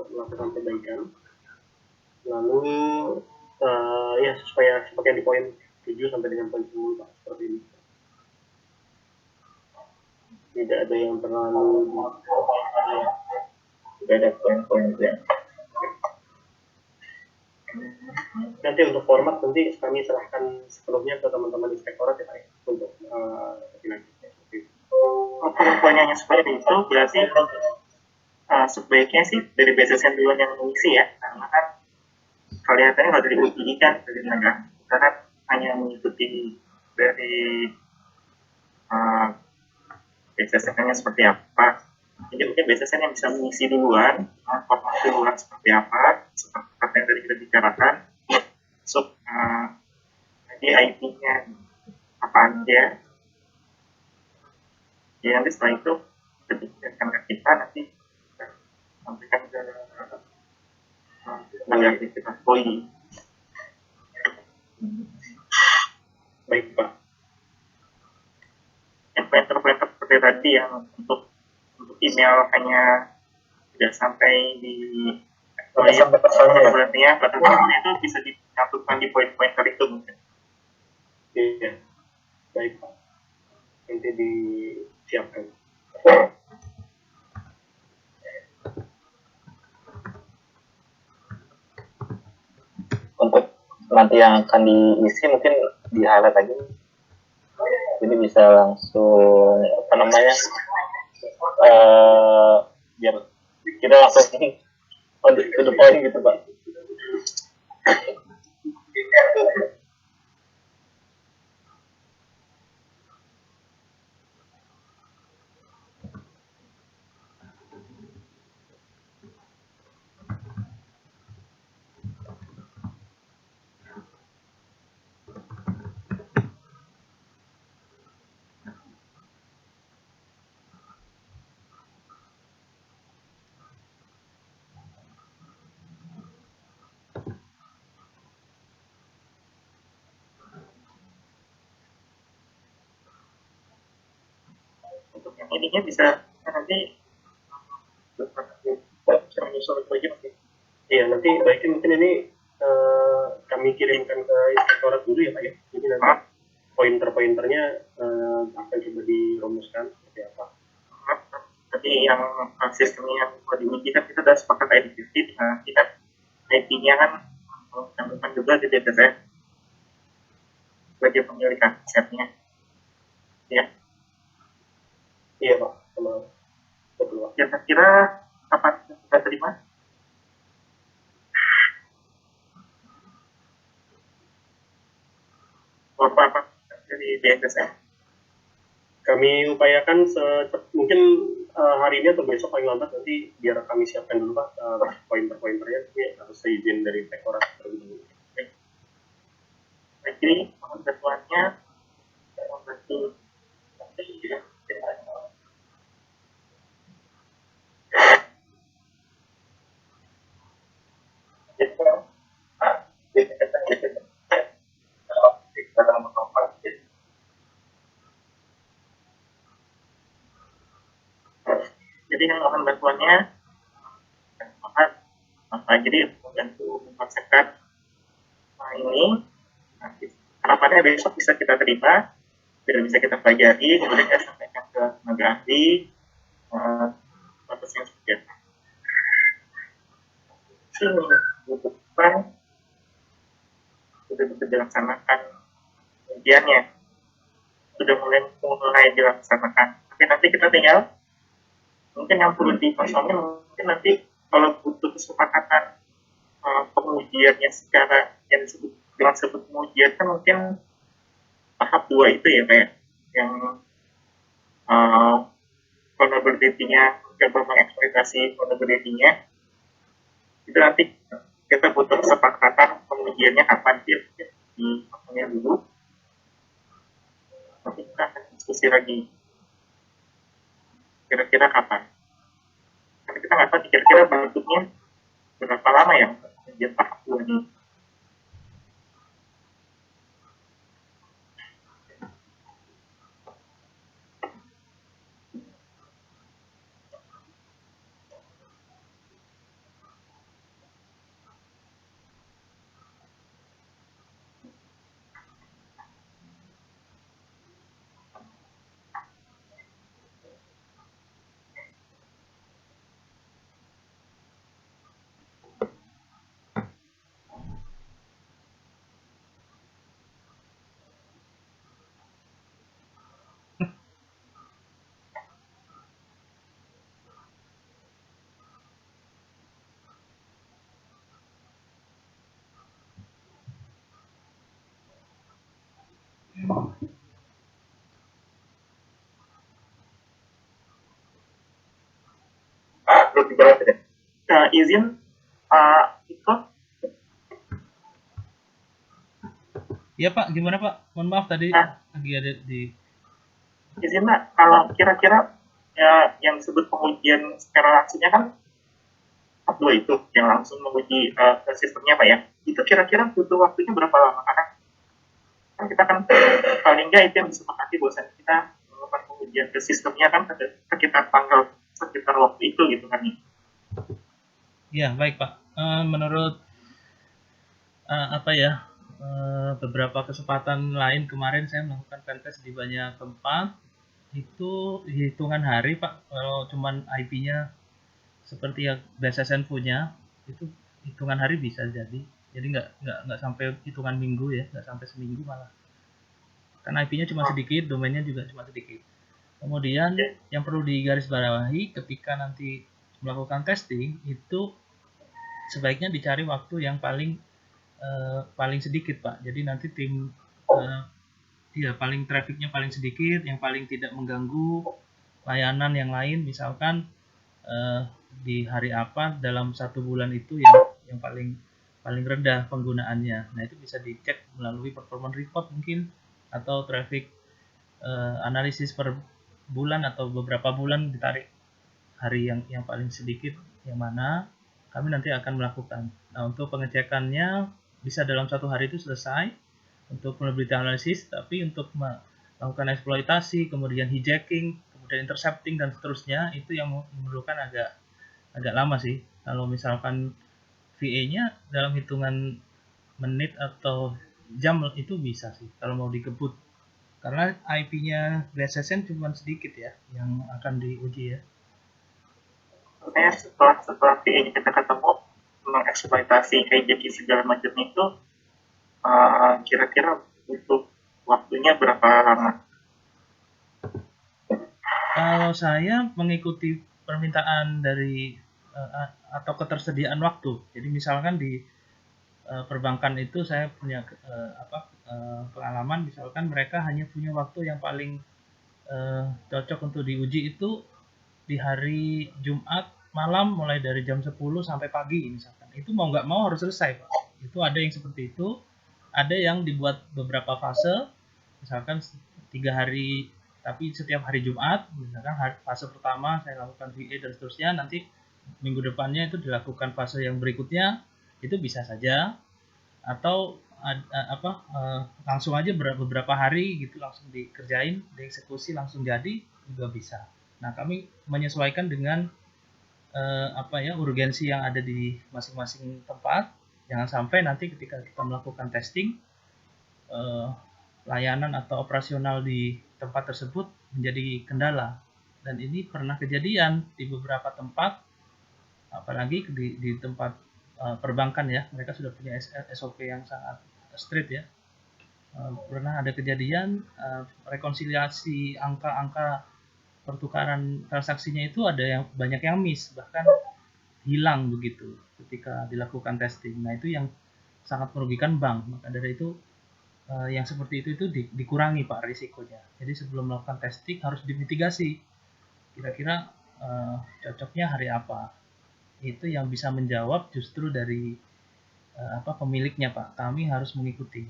melakukan perbaikan. Lalu ya seperti yang di poin 7 sampai dengan poin 10 Pak, seperti ini. Tidak ada yang terlalu tidak ada poin-poin ya. Nanti untuk format nanti kami serahkan sepenuhnya ke teman-teman inspektorat ya Pak untuk poin-poinnya seperti itu berarti sebaiknya sih dari BSSN duluan yang mengisi ya, karena kan kelihatannya nggak diuji kan dari mana, karena hanya mengikuti dari BSSN-nya seperti apa. Jadi mungkin BSSN yang bisa mengisi duluan format duluan seperti apa, seperti apa yang tadi kita bicarakan, jadi IP-nya apa aja. Ya nanti setelah itu diberikan ke kita, nanti sampaikan ke aktivitas POI. Baik Pak. Yang pointer-pointer seperti tadi yang untuk email hanya tidak sampai di berarti ya batasannya itu bisa dicatatkan di poin-pointer itu mungkin. Iya. Baik Pak. Nanti disiapkan. Untuk nanti yang akan diisi mungkin di highlight lagi, jadi bisa langsung apa namanya biar kita langsung on to the point gitu Pak. Untuk yang ininya bisa nanti bisa menyusul lagi mungkin. Iya, nanti baiknya mungkin ini kami kirimkan ke inspektorat dulu ya Pak ya. Jadi nanti pointer-pointernya akan coba dirumuskan seperti apa. Tapi yang sistemnya yang mau diuji kan kita sudah sepakat ID50, nah kita IP-nya kan cantumkan juga di dataset sebagai pemilik asetnya. Ya. Iya Pak, betul Pak. Kira-kira kapan kita terima? Apa dari BSSN? Kami upayakan mungkin hari ini atau besok paling lambat, nanti biar kami siapkan dulu Pak pointer-pointernya. Ini harus izin dari inspektorat terlebih dahulu. Jadi ketentuannya membantu Jadi mohon bantuannya, jadi membantu mengkonsepkan ini. Nanti harapannya besok bisa kita terima, biar bisa kita pelajari, kemudian kita sampaikan ke tenaga ahli prosesnya seperti apa. Minggu depan sudah bisa dilaksanakan ujiannya, sudah mulai dilaksanakan. Tapi nanti kita tinggal mungkin yang perlu dikosongin, mungkin nanti kalau butuh kesepakatan pengujiannya secara yang disebut pengujian kan mungkin tahap 2 itu ya kayak yang vulnerability-nya, coba mengeksploitasi vulnerability-nya, itu nanti kita butuh kesepakatan pengujiannya kapan dia di waktunya dulu. Nanti kita akan diskusi lagi kira-kira kapan, karena kita nggak tahu kira-kira bentuknya berapa lama ya pengujian tahap 2 ini. Belum dibahas ya. Izin ikut. Iya Pak, gimana Pak? Mohon maaf tadi lagi ada di. Izin Pak, kalau kira-kira ya, yang disebut pengujian secara langsungnya kan tahap 2 itu yang langsung menguji sistemnya Pak ya. Itu kira-kira butuh waktunya berapa lama? Karena kan kita kan paling nggak itu yang disepakati bahwa kita melakukan pengujian ke sistemnya kan sekitar tanggal sekitar waktu itu gitu kan. Ya baik Pak. Menurut beberapa kesempatan lain kemarin saya melakukan pentest di banyak tempat, itu hitungan hari Pak. Kalau cuman IP-nya seperti yang BSSN punya, itu hitungan hari bisa jadi nggak sampai hitungan minggu ya, nggak sampai seminggu malah, karena IP-nya cuma sedikit, domainnya juga cuma sedikit. Kemudian yang perlu digarisbawahi ketika nanti melakukan testing itu sebaiknya dicari waktu yang paling sedikit Pak. Jadi nanti tim paling trafficnya paling sedikit, yang paling tidak mengganggu layanan yang lain. Misalkan di hari apa dalam 1 bulan itu yang paling rendah penggunaannya. Nah itu bisa dicek melalui performance report mungkin, atau traffic analisis per bulan atau beberapa bulan ditarik hari yang paling sedikit yang mana kami nanti akan melakukan. Nah untuk pengecekannya bisa dalam 1 hari itu selesai untuk vulnerability analysis, tapi untuk melakukan eksploitasi, kemudian hijacking, kemudian intercepting dan seterusnya itu yang memerlukan agak lama sih. Kalau misalkan VA-nya dalam hitungan menit atau jam itu bisa sih kalau mau dikebut, karena IP-nya BSSN cuma sedikit ya yang akan diuji ya. Saya setelah VA kita ketemu mengeksploitasi hijacking segala macam itu, kira-kira butuh waktunya berapa lama? Kalau saya mengikuti permintaan dari atau ketersediaan waktu. Jadi misalkan di perbankan itu saya punya pengalaman, misalkan mereka hanya punya waktu yang paling cocok untuk diuji itu di hari Jumat malam mulai dari jam 10 sampai pagi misalkan. Itu mau nggak mau harus selesai Pak. Itu ada yang seperti itu. Ada yang dibuat beberapa fase, misalkan 3 hari, tapi setiap hari Jumat, misalkan fase pertama saya lakukan VA dan seterusnya, nanti minggu depannya itu dilakukan fase yang berikutnya, itu bisa saja. Atau langsung aja beberapa hari gitu langsung dikerjain, dieksekusi langsung jadi juga bisa. Nah kami menyesuaikan dengan urgensi yang ada di masing-masing tempat. Jangan sampai nanti ketika kita melakukan testing, layanan atau operasional di tempat tersebut menjadi kendala. Dan ini pernah kejadian di beberapa tempat, apalagi di tempat perbankan ya, mereka sudah punya SOP yang sangat strict ya. Pernah ada kejadian rekonsiliasi angka-angka pertukaran transaksinya itu ada yang banyak yang miss, bahkan hilang begitu ketika dilakukan testing. Nah itu yang sangat merugikan bank. Maka dari itu yang seperti itu dikurangi Pak risikonya. Jadi sebelum melakukan testing harus dimitigasi. Kira-kira cocoknya hari apa? Itu yang bisa menjawab justru dari pemiliknya Pak. Kami harus mengikuti.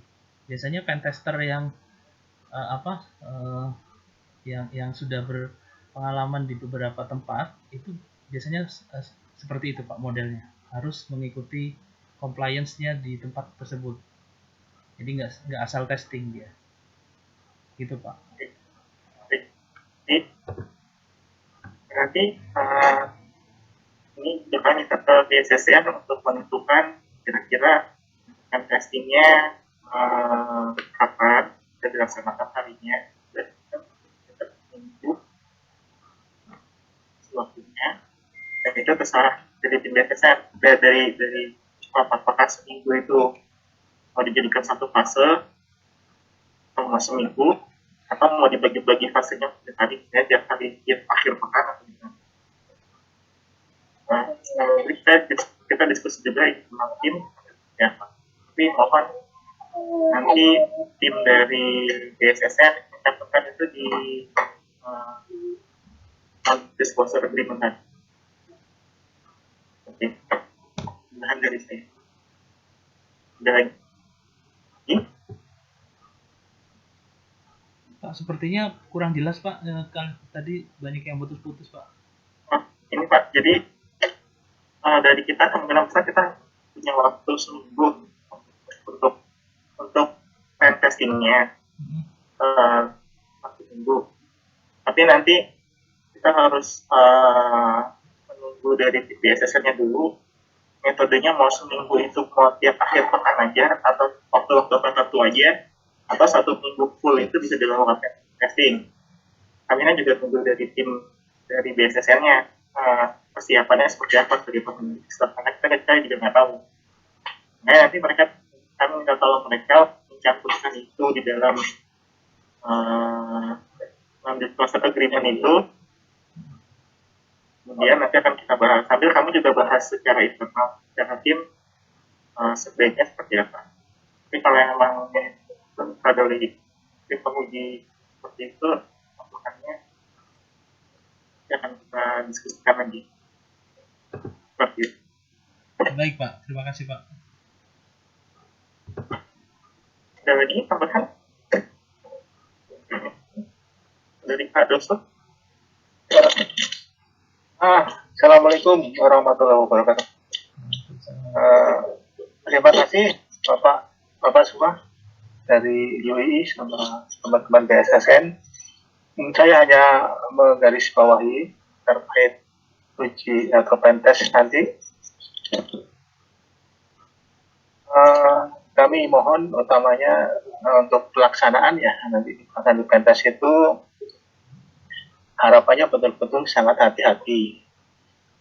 Biasanya pentester yang yang sudah berpengalaman di beberapa tempat itu biasanya seperti itu Pak modelnya. Harus mengikuti compliance-nya di tempat tersebut. Jadi nggak asal testing dia. Gitu Pak. Berarti ini kita minta ke BSSN untuk menentukan kira-kira testingnya kapan dan dilaksanakan harinya dan minggu waktunya, dan itu terserah dari tim BSSN dari apakah seminggu itu mau dijadikan satu fase atau mau seminggu atau mau dibagi-bagi fasenya tiap hari tiap akhir pekan atau gimana. Kita diskusi juga dengan tim ya, tapi mohon nanti tim dari BSSN mencatatkan itu di disclosure agreement. Oke, mudahan dari saya. Udah lagi? Pak, sepertinya kurang jelas Pak. Kan tadi banyak yang putus-putus Pak. Ini Pak, jadi dari kita kemungkinan besar kita punya waktu seminggu untuk pen testingnya, satu minggu. Tapi nanti kita harus menunggu dari BSSN-nya dulu. Metodenya mau seminggu itu mau tiap akhir pekan aja atau waktu tertentu aja, atau satu minggu full itu bisa dilakukan testing. Kami juga tunggu dari tim dari BSSN-nya persiapannya seperti apa sebagai pemilik staff, karena kita juga nggak tahu. Nah, nanti kami minta tolong mereka mencampurkan itu di dalam disclosure agreement itu. Kemudian nanti akan kita bahas, sambil kami juga bahas secara internal secara tim sebaiknya seperti apa. Tapi kalau memang ada lagi tim penguji seperti itu, makanya akan kita diskusikan lagi. Seperti itu. Baik Pak, terima kasih Pak. Ada lagi tambahan dari Pak Doso? Assalamualaikum warahmatullahi wabarakatuh. Terima kasih Bapak semua dari UII sama teman-teman BSSN. Saya hanya menggarisbawahi terkait uji atau pentest nanti. Kami mohon utamanya untuk pelaksanaan ya nanti akan di pentest itu harapannya betul-betul sangat hati-hati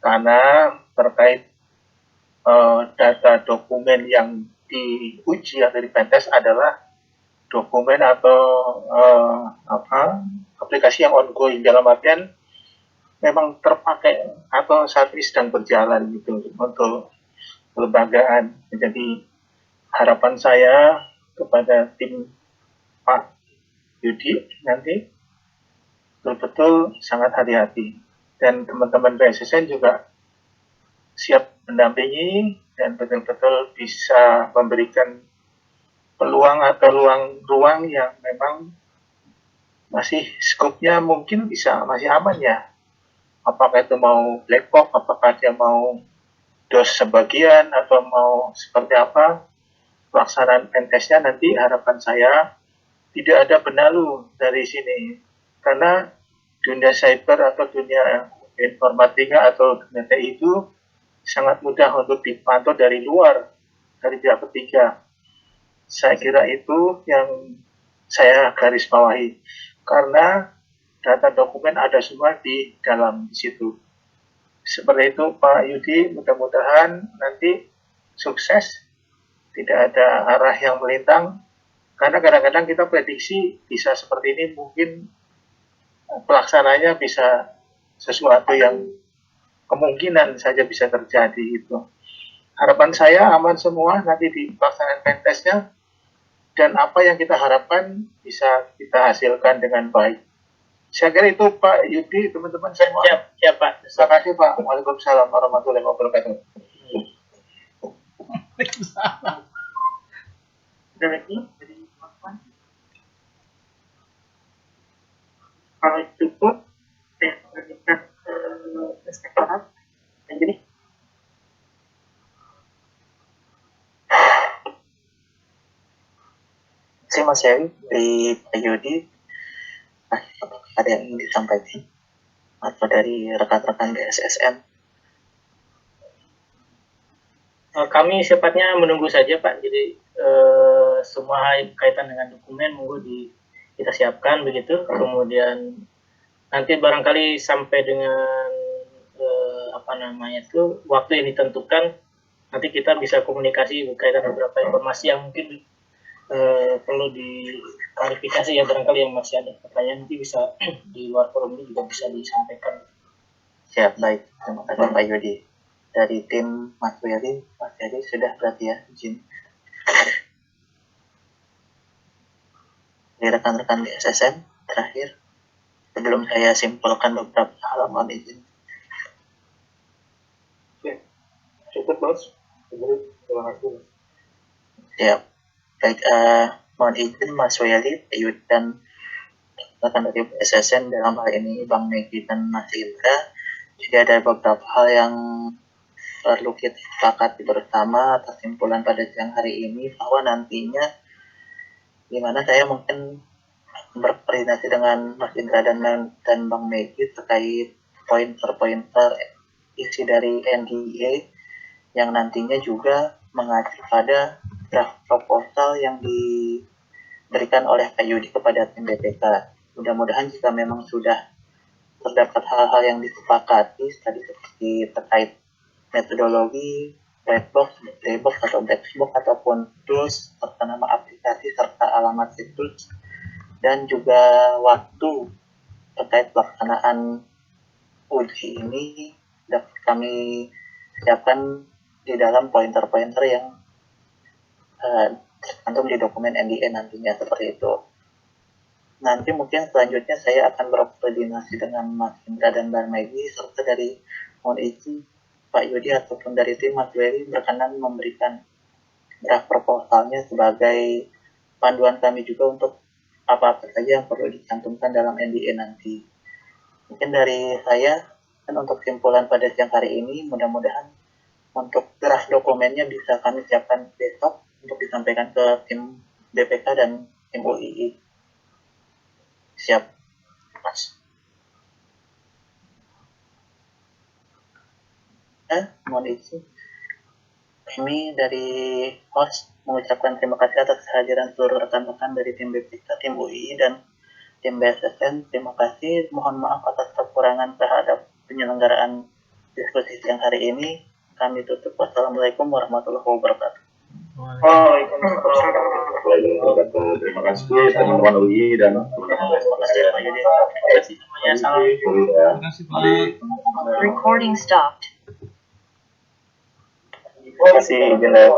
karena terkait data dokumen yang diuji atau di pentest adalah dokumen atau aplikasi yang ongoing, dalam artian memang terpakai atau saat ini sedang berjalan gitu untuk kelembagaan. Jadi harapan saya kepada tim Pak Yudi nanti betul-betul sangat hati-hati, dan teman-teman BSSN juga siap mendampingi dan betul-betul bisa memberikan peluang atau ruang yang memang masih skopnya mungkin bisa masih aman ya. Apakah itu mau black box, apakah dia mau dos sebagian atau mau seperti apa pelaksanaan pentestnya, nanti harapan saya tidak ada benalu dari sini, karena dunia cyber atau dunia informatika atau data itu sangat mudah untuk dipantau dari luar, dari pihak ketiga. Saya kira itu yang saya garis bawahi, karena data dokumen ada semua di dalam situ. Seperti itu Pak Yudi, mudah-mudahan nanti sukses, tidak ada arah yang melintang, karena kadang-kadang kita prediksi bisa seperti ini, mungkin pelaksananya bisa sesuatu yang kemungkinan saja bisa terjadi itu. Harapan saya aman semua nanti di pelaksanaan pentestnya, dan apa yang kita harapkan bisa kita hasilkan dengan baik. Saya kira itu Pak Yudi, teman-teman semua. Siap Pak. Terima kasih Pak. Waalaikumsalam warahmatullahi wabarakatuh. Ada lagi dari teman-teman? Kalau cukup, saya berikan inspektorat. Jadi, saya Mas Heri dari Pak Yudi. Nah, apakah ada yang ingin disampaikan atau dari rekan-rekan BSSN? kami sifatnya menunggu saja Pak. Jadi semua hal kaitan dengan dokumen monggo kita siapkan begitu. Kemudian nanti barangkali sampai dengan waktu yang ditentukan, nanti kita bisa komunikasi berkaitan beberapa informasi yang mungkin perlu diklarifikasi ya, barangkali yang masih ada pertanyaan nanti bisa di luar forum ini juga bisa disampaikan. Siap, baik. Terima kasih Pak Yudi. Dari tim Mas Heri sudah berarti ya izin. Dari rekan-rekan di SSN terakhir, sebelum saya simpulkan beberapa hal, mohon izin. Cukup Mas. Terima kasih. Siap. Baik, mohon izin Mas Weli, Pak Yudi, dan rekan dari SSN dalam hal ini Bang Megi dan Mas Indra. Jadi ada beberapa hal yang perlu kita sepakati bersama atas kesimpulan pada siang hari ini, bahwa nantinya dimana saya mungkin berkoordinasi dengan Mas Indra dan Bang Megi terkait pointer-pointer isi dari NDA yang nantinya juga mengacu pada draft proposal yang diberikan oleh Pak Yudi kepada tim BPK. Mudah-mudahan jika memang sudah terdapat hal-hal yang disepakati tadi seperti terkait metodologi, white box, gray box atau black box ataupun tools serta nama aplikasi serta alamat situs, dan juga waktu terkait pelaksanaan uji ini dapat kami siapkan di dalam pointer-pointer yang tercantum di dokumen NDA nantinya, seperti itu. Nanti mungkin selanjutnya saya akan berkoordinasi dengan Mas Indra dan Mbak Megi serta dari mohon izin Pak Yudi ataupun dari tim Mas Weli berkenan memberikan draft proposalnya sebagai panduan kami juga untuk apa-apa saja yang perlu dicantumkan dalam NDA nanti. Mungkin dari saya, dan untuk kesimpulan pada siang hari ini, mudah-mudahan untuk draft dokumennya bisa kami siapkan besok untuk disampaikan ke tim BPK dan tim UII. Siap, Mas. Mohon izin. Kami dari host mengucapkan terima kasih atas kehadiran seluruh rekan-rekan dari tim BPK, tim UII, dan tim BSSN. Terima kasih. Mohon maaf atas kekurangan terhadap penyelenggaraan diskusi siang hari ini. Kami tutup. Wassalamualaikum warahmatullahi wabarakatuh. Terima kasih teman-teman UI dan Terima kasih Pak Yudi. Terima kasih semuanya. Salam. Terima kasih Pak. Recording stopped. Terima kasih, Jenderal.